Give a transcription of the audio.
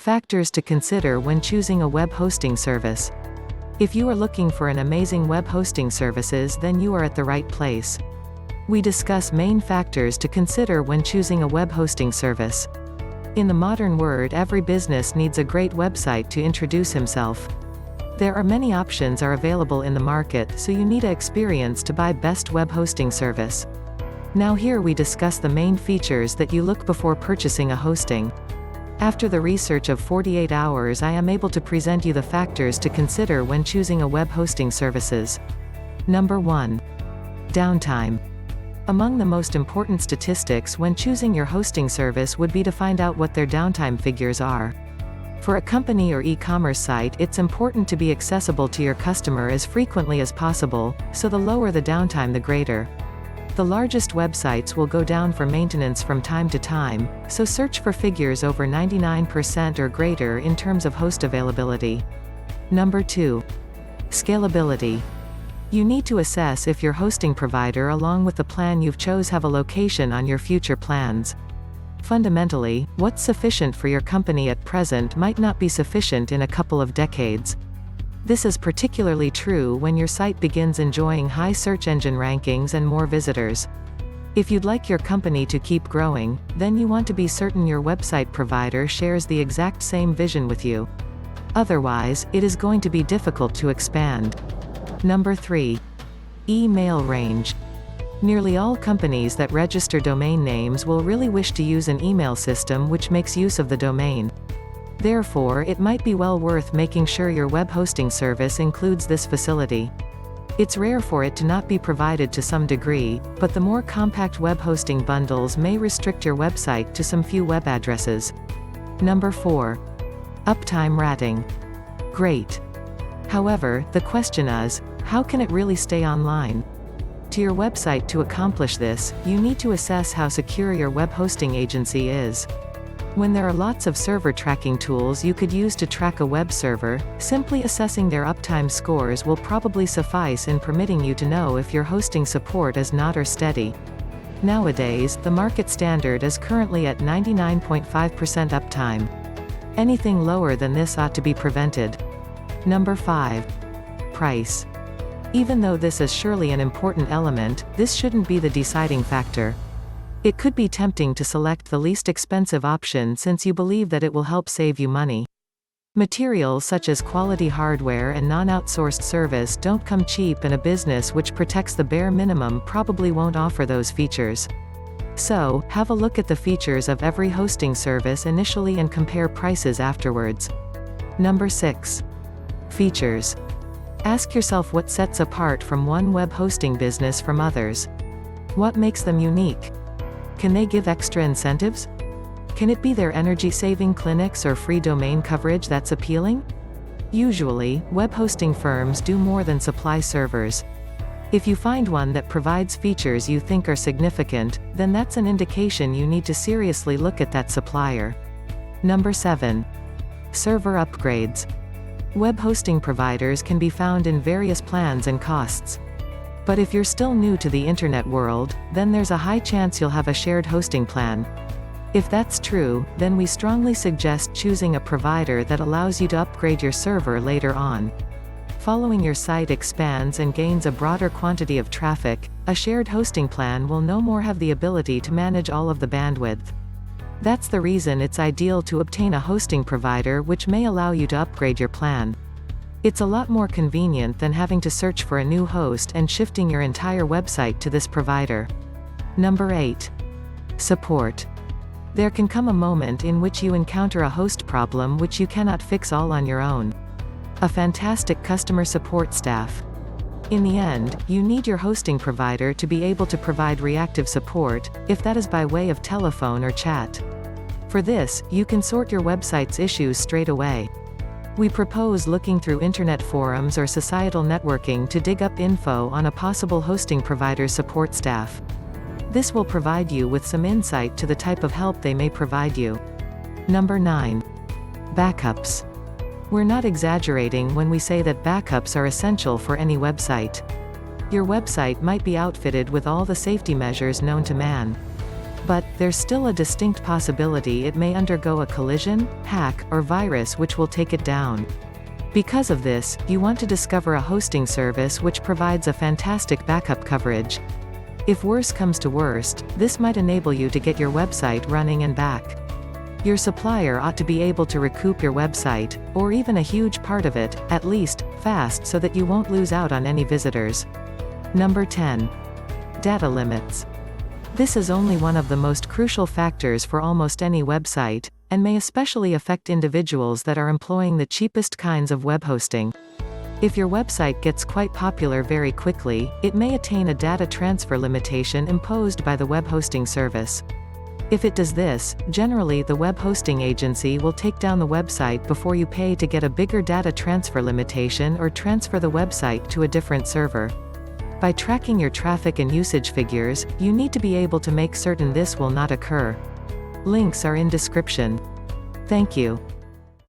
Factors to consider when choosing a web hosting service. If you are looking for an amazing web hosting services, then you are at the right place. We discuss main factors to consider when choosing a web hosting service. In the modern world, every business needs a great website to introduce himself. There are many options are available in the market, so you need a experience to buy best web hosting service. Now here we discuss the main features that you look before purchasing a hosting. After the research of 48 hours, I am able to present you the factors to consider when choosing a web hosting services. Number 1. Downtime. Among the most important statistics when choosing your hosting service would be to find out what their downtime figures are. For a company or e-commerce site, it's important to be accessible to your customer as frequently as possible, so the lower the downtime the greater. The largest websites will go down for maintenance from time to time, so search for figures over 99% or greater in terms of host availability. Number 2. Scalability. You need to assess if your hosting provider along with the plan you've chose have a location on your future plans. Fundamentally, what's sufficient for your company at present might not be sufficient in a couple of decades. This is particularly true when your site begins enjoying high search engine rankings and more visitors. If you'd like your company to keep growing, then you want to be certain your website provider shares the exact same vision with you. Otherwise, it is going to be difficult to expand. Number 3. Email range. Nearly all companies that register domain names will really wish to use an email system which makes use of the domain. Therefore, it might be well worth making sure your web hosting service includes this facility. It's rare for it to not be provided to some degree, but the more compact web hosting bundles may restrict your website to some few web addresses. Number 4. Uptime rating. Great. However, the question is, how can it really stay online? To your website to accomplish this, you need to assess how secure your web hosting agency is. When there are lots of server tracking tools you could use to track a web server, simply assessing their uptime scores will probably suffice in permitting you to know if your hosting support is not or steady. Nowadays, the market standard is currently at 99.5% uptime. Anything lower than this ought to be prevented. Number 5. Price. Even though this is surely an important element, this shouldn't be the deciding factor. It could be tempting to select the least expensive option since you believe that it will help save you money. Materials such as quality hardware and non-outsourced service don't come cheap, and a business which protects the bare minimum probably won't offer those features. So, have a look at the features of every hosting service initially and compare prices afterwards. Number 6. Features. Ask yourself what sets apart from one web hosting business from others. What makes them unique? Can they give extra incentives? Can it be their energy-saving clinics or free domain coverage that's appealing? Usually, web hosting firms do more than supply servers. If you find one that provides features you think are significant, then that's an indication you need to seriously look at that supplier. Number 7. Server upgrades. Web hosting providers can be found in various plans and costs. But if you're still new to the internet world, then there's a high chance you'll have a shared hosting plan. If that's true, then we strongly suggest choosing a provider that allows you to upgrade your server later on. Following your site expands and gains a broader quantity of traffic, a shared hosting plan will no more have the ability to manage all of the bandwidth. That's the reason it's ideal to obtain a hosting provider which may allow you to upgrade your plan. It's a lot more convenient than having to search for a new host and shifting your entire website to this provider. Number 8. Support. There can come a moment in which you encounter a host problem which you cannot fix all on your own. A fantastic customer support staff. In the end, you need your hosting provider to be able to provide reactive support, if that is by way of telephone or chat. For this, you can sort your website's issues straight away. We propose looking through internet forums or societal networking to dig up info on a possible hosting provider's support staff. This will provide you with some insight to the type of help they may provide you. Number 9. Backups. We're not exaggerating when we say that backups are essential for any website. Your website might be outfitted with all the safety measures known to man. But, there's still a distinct possibility it may undergo a collision, hack, or virus which will take it down. Because of this, you want to discover a hosting service which provides a fantastic backup coverage. If worse comes to worst, this might enable you to get your website running and back. Your supplier ought to be able to recoup your website, or even a huge part of it, at least, fast so that you won't lose out on any visitors. Number 10. Data limits. This is only one of the most crucial factors for almost any website, and may especially affect individuals that are employing the cheapest kinds of web hosting. If your website gets quite popular very quickly, it may attain a data transfer limitation imposed by the web hosting service. If it does this, generally the web hosting agency will take down the website before you pay to get a bigger data transfer limitation or transfer the website to a different server. By tracking your traffic and usage figures, you need to be able to make certain this will not occur. Links are in description. Thank you.